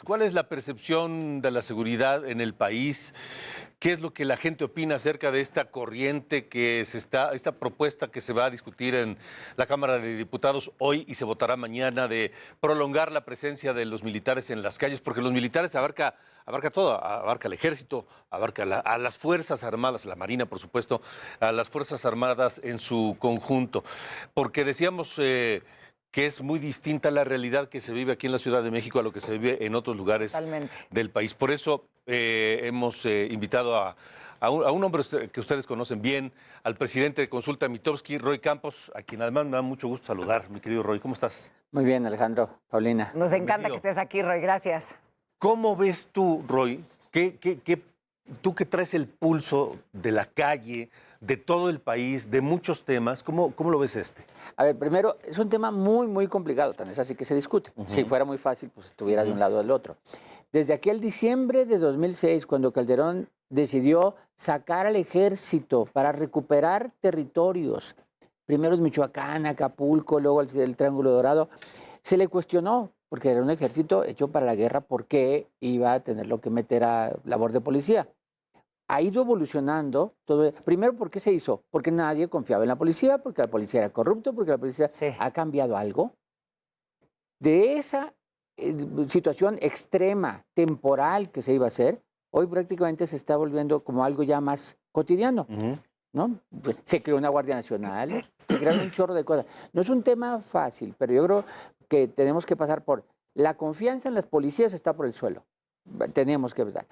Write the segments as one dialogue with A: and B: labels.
A: ¿Cuál es la percepción de la seguridad en el país? ¿Qué es lo que la gente opina acerca de esta corriente esta propuesta que se va a discutir en la Cámara de Diputados hoy y se votará mañana de prolongar la presencia de los militares en las calles? Porque los militares abarca todo, abarca el ejército, abarca a las Fuerzas Armadas, la Marina, por supuesto, a las Fuerzas Armadas en su conjunto. Porque decíamos que es muy distinta la realidad que se vive aquí en la Ciudad de México a lo que se vive en otros lugares
B: Totalmente.
A: del país. Por eso hemos invitado a un hombre que ustedes conocen bien, al presidente de Consulta Mitofsky, Roy Campos, a quien además me da mucho gusto saludar. Mi querido Roy, ¿cómo estás?
C: Muy bien, Alejandro, Paulina.
B: Nos encanta
A: Bienvenido.
B: que estés aquí, Roy. Gracias.
A: ¿Cómo ves tú, Roy, tú que traes el pulso de la calle, de todo el país, de muchos temas, ¿cómo lo ves este?
C: A ver, primero, es un tema muy complicado, tan es así que se discute. Si fuera muy fácil, pues estuviera de un lado o del otro. Desde aquel diciembre de 2006, cuando Calderón decidió sacar al ejército para recuperar territorios, primero en Michoacán, Acapulco, luego el Triángulo Dorado, se le cuestionó, porque era un ejército hecho para la guerra, ¿por qué iba a tenerlo que meter a labor de policía? Ha ido evolucionando todo. Primero, ¿por qué se hizo? Porque nadie confiaba en la policía, porque la policía era corrupto, porque la policía ha cambiado algo. De esa situación extrema, temporal que se iba a hacer, hoy prácticamente se está volviendo como algo ya más cotidiano. ¿No? Se creó una Guardia Nacional, se crearon un chorro de cosas. No es un tema fácil, pero yo creo que tenemos que pasar por... La confianza en las policías está por el suelo. Tenemos que ver.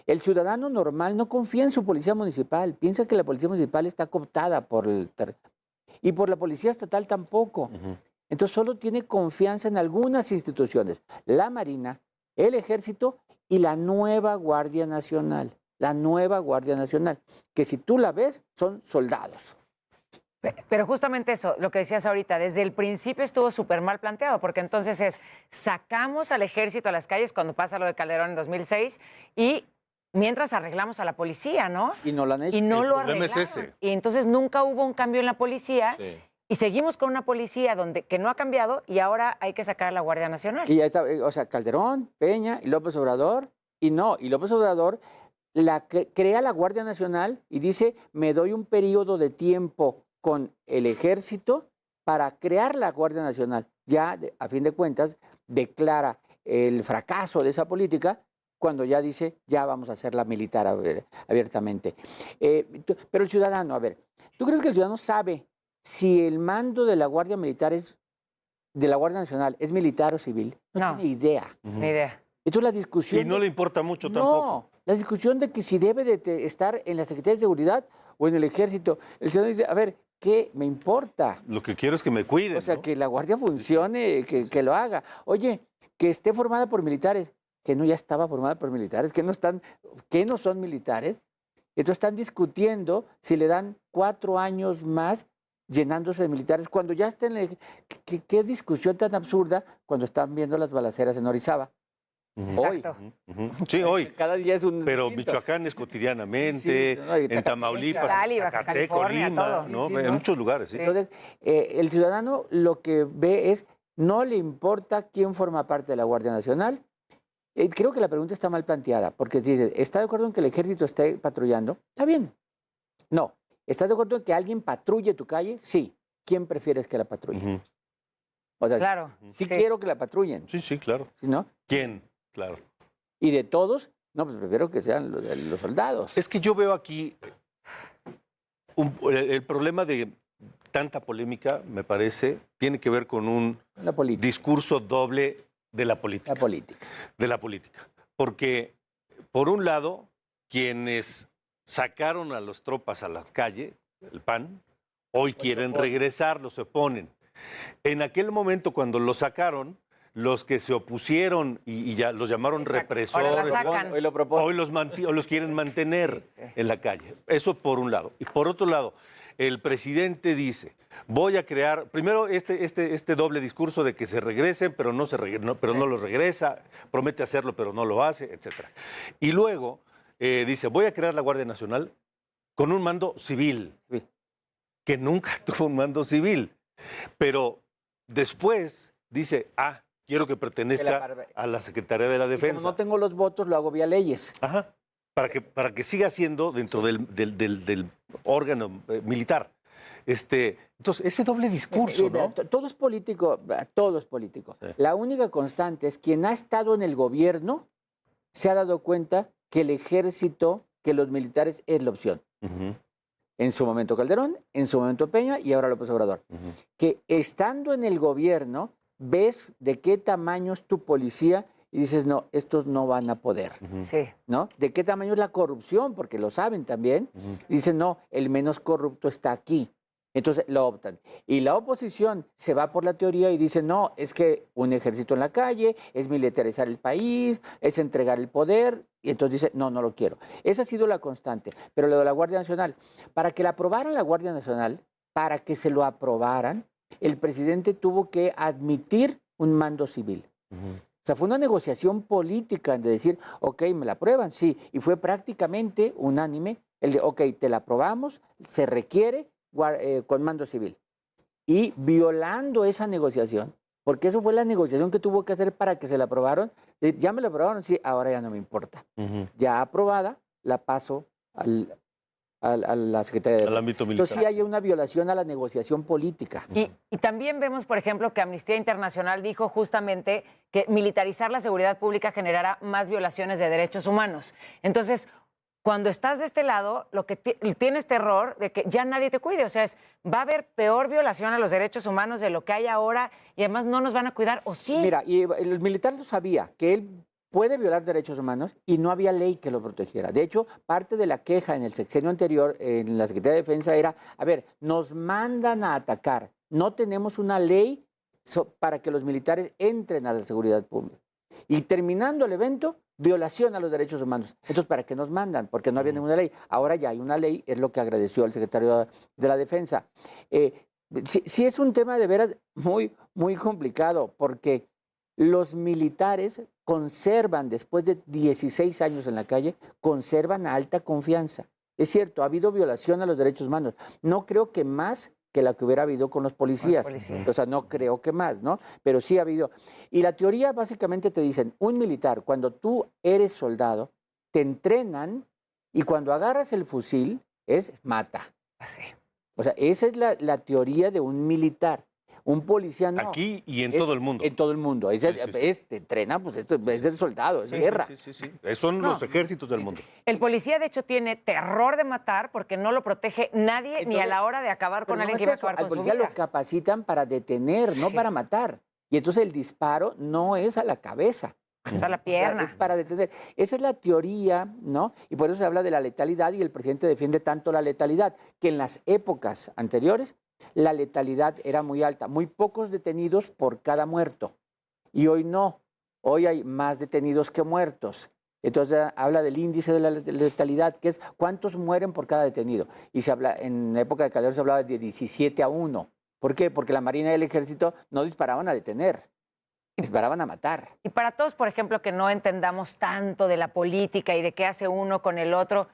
C: El ciudadano normal no confía en su policía municipal, piensa que la policía municipal está cooptada por y por la policía estatal tampoco. Entonces solo tiene confianza en algunas instituciones, la Marina, el Ejército y la nueva Guardia Nacional. La nueva Guardia Nacional, que si tú la ves, son soldados.
B: Pero justamente eso, lo que decías ahorita, desde el principio estuvo súper mal planteado, porque entonces sacamos al ejército a las calles cuando pasa lo de Calderón en 2006 y mientras arreglamos a la policía, ¿no?
C: Y no lo han hecho.
B: Y no
A: El
B: lo
A: problema
B: arreglaron.
A: es ese.
B: Y entonces nunca hubo un cambio en la policía y seguimos con una policía que no ha cambiado y ahora hay que sacar a la Guardia Nacional.
C: Y ya está, o sea, Calderón, Peña y López Obrador, y López Obrador crea la Guardia Nacional y dice, me doy un periodo de tiempo con el ejército para crear la Guardia Nacional. Ya, a fin de cuentas, declara el fracaso de esa política cuando ya dice, ya vamos a hacerla militar abiertamente. Pero el ciudadano, a ver, ¿tú crees que el ciudadano sabe si el mando de la Guardia Militar de la Guardia Nacional es militar o civil? No tiene idea.
B: Ni idea.
C: Entonces la discusión...
A: Y no le importa mucho
C: No,
A: tampoco.
C: la discusión de que si debe de estar en la Secretaría de Seguridad o en el Ejército. El ciudadano dice, a ver, ¿qué me importa?
A: Lo que quiero es que me cuiden.
C: O sea,
A: ¿no?
C: que la Guardia funcione, que lo haga. Oye, que esté formada por militares, que no ya estaba formada por militares, que no son militares. Entonces están discutiendo si le dan 4 años más llenándose de militares, cuando ya estén... ¿Qué discusión tan absurda cuando están viendo las balaceras en Orizaba?
B: Exacto.
A: Hoy. Sí, hoy.
C: Cada día es un...
A: Pero
C: distinto.
A: Michoacán es cotidianamente,
C: no, y
A: en Tamaulipas,
B: Cali, Baja
A: Zacatecas,
B: California,
A: Colima,
B: todo.
A: ¿no?
C: Sí,
A: En
C: ¿no?
A: muchos lugares. ¿Sí?
C: Entonces, el ciudadano lo que ve es, no le importa quién forma parte de la Guardia Nacional. Creo que la pregunta está mal planteada, porque dice, ¿está de acuerdo en que el ejército esté patrullando? Está bien. No. ¿Estás de acuerdo en que alguien patrulle tu calle? Sí. ¿Quién prefieres que la patrulle? O sea,
B: Claro.
C: sí quiero que la patrullen.
A: Sí, claro.
C: ¿Sí, no?
A: ¿Quién? Claro.
C: Y de todos, no, pues prefiero que sean los soldados.
A: Es que yo veo aquí el problema de tanta polémica, me parece, tiene que ver con un
C: La política.
A: discurso doble de la política.
C: La política.
A: De la política. Porque, por un lado, quienes sacaron a las tropas a las calles, el PAN, hoy quieren regresarlos, se oponen. En aquel momento, cuando los sacaron, los que se opusieron y ya los llamaron represores,
B: Ahora la sacan.
C: Hoy lo proponen.
A: hoy los quieren mantener en la calle. Eso por un lado. Y por otro lado, el presidente dice, voy a crear, primero este doble discurso de que se regresen, pero no los regresa, promete hacerlo, pero no lo hace, etc. Y luego dice, voy a crear la Guardia Nacional con un mando civil, que nunca tuvo un mando civil. Pero después dice, quiero que pertenezca a la Secretaría de la Defensa.
C: Como no tengo los votos, lo hago vía leyes.
A: Ajá. Para que siga siendo dentro del órgano militar. Entonces, ese doble discurso, ¿no?
C: Todo es político, todo es político. Sí. La única constante es quien ha estado en el gobierno se ha dado cuenta que el ejército, que los militares es la opción. En su momento Calderón, en su momento Peña y ahora López Obrador. Que estando en el gobierno, ves de qué tamaño es tu policía y dices, no, estos no van a poder.
B: Sí.
C: ¿No? ¿De qué tamaño es la corrupción? Porque lo saben también. Dicen, no, el menos corrupto está aquí. Entonces lo optan. Y la oposición se va por la teoría y dice, no, es que un ejército en la calle, es militarizar el país, es entregar el poder. Y entonces dice, no, no lo quiero. Esa ha sido la constante. Pero lo de la Guardia Nacional, para que la aprobaran la Guardia Nacional, para que se lo aprobaran, el presidente tuvo que admitir un mando civil. O sea, fue una negociación política de decir, ok, me la aprueban, sí. Y fue prácticamente unánime el de, ok, te la aprobamos, se requiere con mando civil. Y violando esa negociación, porque eso fue la negociación que tuvo que hacer para que se la aprobaron, ya me la aprobaron, sí, ahora ya no me importa. Ya aprobada, la paso a la Secretaría de Defensa.
A: Al ámbito militar.
C: Entonces sí hay una violación a la negociación política.
B: Y también vemos, por ejemplo, que Amnistía Internacional dijo justamente que militarizar la seguridad pública generará más violaciones de derechos humanos. Entonces, cuando estás de este lado, lo que tienes terror de que ya nadie te cuide. O sea, va a haber peor violación a los derechos humanos de lo que hay ahora y además no nos van a cuidar, ¿o sí?
C: Mira, y el militar lo sabía, que él puede violar derechos humanos y no había ley que lo protegiera. De hecho, parte de la queja en el sexenio anterior en la Secretaría de Defensa era, a ver, nos mandan a atacar, no tenemos una ley para que los militares entren a la seguridad pública. Y terminando el evento, violación a los derechos humanos. Entonces, ¿para qué nos mandan? Porque no había ninguna ley. Ahora ya hay una ley, es lo que agradeció el secretario de la Defensa. Sí es un tema de veras muy, muy complicado, porque los militares conservan, después de 16 años en la calle, conservan alta confianza. Es cierto, ha habido violación a los derechos humanos. No creo que más que la que hubiera habido con los policías. O sea, no creo que más, ¿no? Pero sí ha habido. Y la teoría básicamente te dicen, un militar, cuando tú eres soldado, te entrenan y cuando agarras el fusil, mata.
B: Así.
C: O sea, esa es la teoría de un militar. Un policía no.
A: Aquí y en todo el mundo.
C: En todo el mundo. Te entrena, pues esto es del soldado, es guerra.
A: Sí. Son los ejércitos del mundo.
B: El policía, de hecho, tiene terror de matar porque no lo protege nadie. Entonces, ni a la hora de acabar con alguien que iba a acabar con su vida.
C: Al policía lo capacitan para detener, no para matar. Y entonces el disparo no es a la cabeza.
B: Es a la pierna.
C: Es para detener. Esa es la teoría, ¿no? Y por eso se habla de la letalidad y el presidente defiende tanto la letalidad, que en las épocas anteriores la letalidad era muy alta, muy pocos detenidos por cada muerto. Y hoy no, hoy hay más detenidos que muertos. Entonces habla del índice de la letalidad, que es cuántos mueren por cada detenido. Y se habla, en la época de Calderón se hablaba de 17-1. ¿Por qué? Porque la Marina y el Ejército no disparaban a detener, disparaban a matar.
B: Y para todos, por ejemplo, que no entendamos tanto de la política y de qué hace uno con el otro,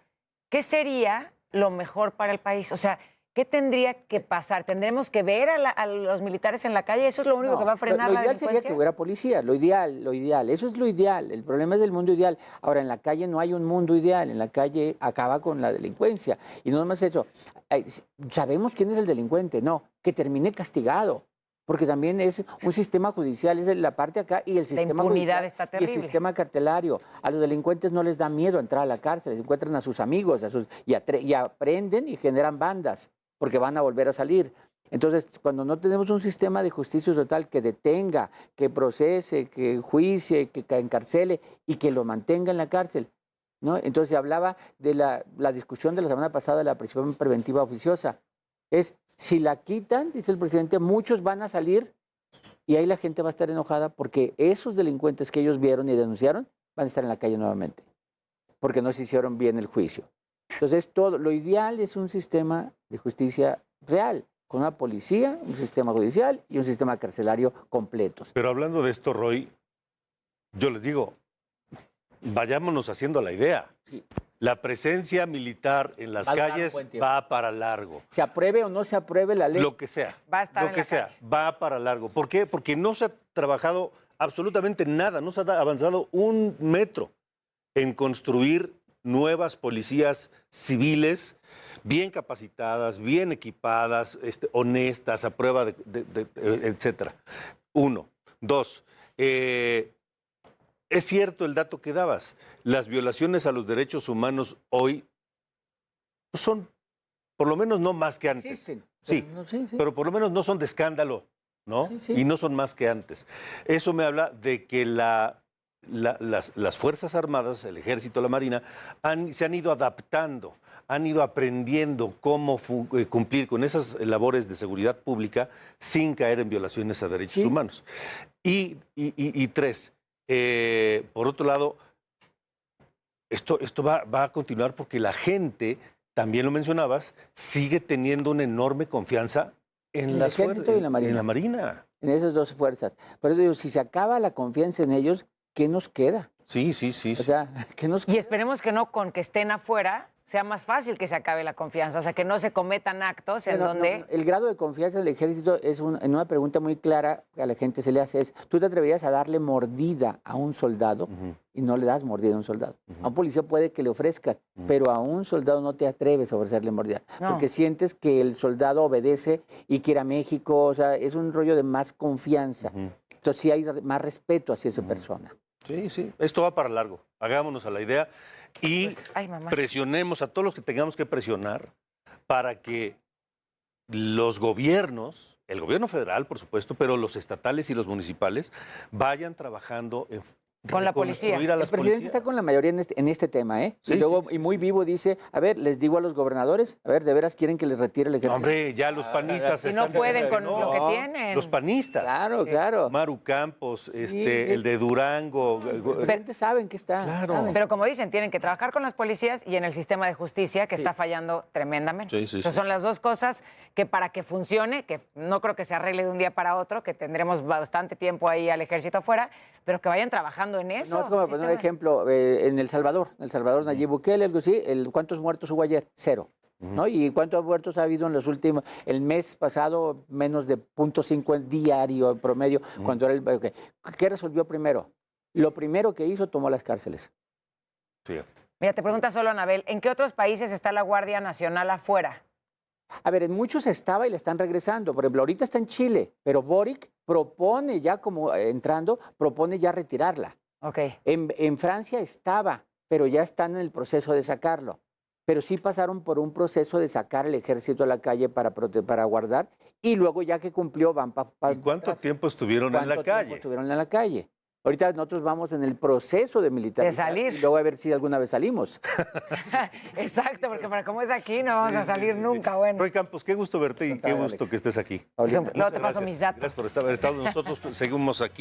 B: ¿qué sería lo mejor para el país? O sea, ¿qué tendría que pasar? ¿Tendremos que ver a los militares en la calle? ¿Eso es lo único que va a frenar la delincuencia?
C: Lo ideal sería que hubiera policía, lo ideal. Eso es lo ideal. El problema es del mundo ideal. Ahora, en la calle no hay un mundo ideal. En la calle acaba con la delincuencia. Y no nomás eso. ¿Sabemos quién es el delincuente? No, que termine castigado. Porque también es un sistema judicial, es la parte acá y el sistema
B: la impunidad
C: judicial
B: está terrible.
C: Y el sistema carcelario. A los delincuentes no les da miedo entrar a la cárcel, encuentran a sus amigos y aprenden y generan bandas, porque van a volver a salir. Entonces, cuando no tenemos un sistema de justicia total que detenga, que procese, que juicie, que encarcele y que lo mantenga en la cárcel, ¿no? Entonces se hablaba de la discusión de la semana pasada de la prisión preventiva oficiosa. Si la quitan, dice el presidente, muchos van a salir y ahí la gente va a estar enojada porque esos delincuentes que ellos vieron y denunciaron van a estar en la calle nuevamente, porque no se hicieron bien el juicio. Entonces, lo ideal es un sistema de justicia real, con una policía, un sistema judicial y un sistema carcelario completos.
A: Pero hablando de esto, Roy, yo les digo, vayámonos haciendo la idea. Sí. La presencia militar en las calles va para largo.
C: Se apruebe o no se apruebe la ley.
A: Lo que sea.
B: Va a estar
A: lo que sea, va para largo. ¿Por qué? Porque no se ha trabajado absolutamente nada, no se ha avanzado un metro en construir nuevas policías civiles bien capacitadas, bien equipadas, honestas, a prueba etcétera. Uno. Dos, es cierto el dato que dabas. Las violaciones a los derechos humanos hoy son, por lo menos no más que antes. Sí, pero por lo menos no son de escándalo, ¿no?
C: Sí.
A: Y no son más que antes. Eso me habla de que las Fuerzas Armadas, el Ejército, la Marina, se han ido adaptando, han ido aprendiendo cómo cumplir con esas labores de seguridad pública sin caer en violaciones a derechos humanos. Y tres, por otro lado, esto va a continuar porque la gente, también lo mencionabas, sigue teniendo una enorme confianza en las fuerzas
C: y en la Marina.
A: En la Marina.
C: En esas dos fuerzas. Pero digo, si se acaba la confianza en ellos, ¿qué nos queda?
A: Sí.
C: O sea, ¿qué nos queda?
B: Y esperemos que no con que estén afuera sea más fácil que se acabe la confianza, o sea, que no se cometan actos en donde...
C: El grado de confianza del ejército es en una pregunta muy clara que a la gente se le hace es, ¿tú te atreverías a darle mordida a un soldado? Y no le das mordida a un soldado. A un policía puede que le ofrezcas, pero a un soldado no te atreves a ofrecerle mordida, porque sientes que el soldado obedece y quiere a México, o sea, es un rollo de más confianza. Entonces sí hay más respeto hacia esa persona.
A: Sí. Esto va para largo. Hagámonos a la idea y presionemos a todos los que tengamos que presionar para que los gobiernos, el gobierno federal, por supuesto, pero los estatales y los municipales, vayan trabajando en
B: con la policía.
C: El presidente está con la mayoría en este tema, ¿eh?
A: Sí,
C: y luego, y muy vivo, dice, a ver, les digo a los gobernadores, a ver, ¿de veras quieren que les retire el ejército?
A: No, hombre, ya los panistas
B: y no pueden con lo que tienen.
A: Los panistas.
C: Claro.
A: Maru Campos, el de Durango.
C: Los presidentes saben que está.
A: Claro.
C: Saben.
B: Pero como dicen, tienen que trabajar con las policías y en el sistema de justicia que está fallando tremendamente. Entonces son las dos cosas que para que funcione, que no creo que se arregle de un día para otro, que tendremos bastante tiempo ahí al ejército afuera, pero que vayan trabajando en eso.
C: No, es como poner un ejemplo, en El Salvador, Nayib Bukele, algo así, ¿cuántos muertos hubo ayer? 0. ¿No? ¿Y cuántos muertos ha habido en los últimos? El mes pasado, menos de 0.5 diario promedio. Cuando era ¿Qué resolvió primero? Lo primero que hizo, tomó las cárceles.
A: Sí.
B: Mira, te pregunta solo, Anabel, ¿en qué otros países está la Guardia Nacional afuera?
C: A ver, en muchos estaba y le están regresando. Por ejemplo, ahorita está en Chile, pero Boric propone ya propone ya retirarla.
B: Okay.
C: En Francia estaba, pero ya están en el proceso de sacarlo. Pero sí pasaron por un proceso de sacar el ejército a la calle para guardar, y luego ya que cumplió van para...
A: ¿Y cuánto tiempo estuvieron en la calle?
C: Estuvieron en la calle. Ahorita nosotros vamos en el proceso de militarizar.
B: De salir.
C: Y luego a ver si alguna vez salimos.
B: Exacto, porque para como es aquí no vamos a salir nunca. Bueno.
A: Roy Campos, qué gusto verte y qué gusto que estés aquí.
B: Luego te paso mis datos.
A: Gracias por estar. Nosotros seguimos aquí.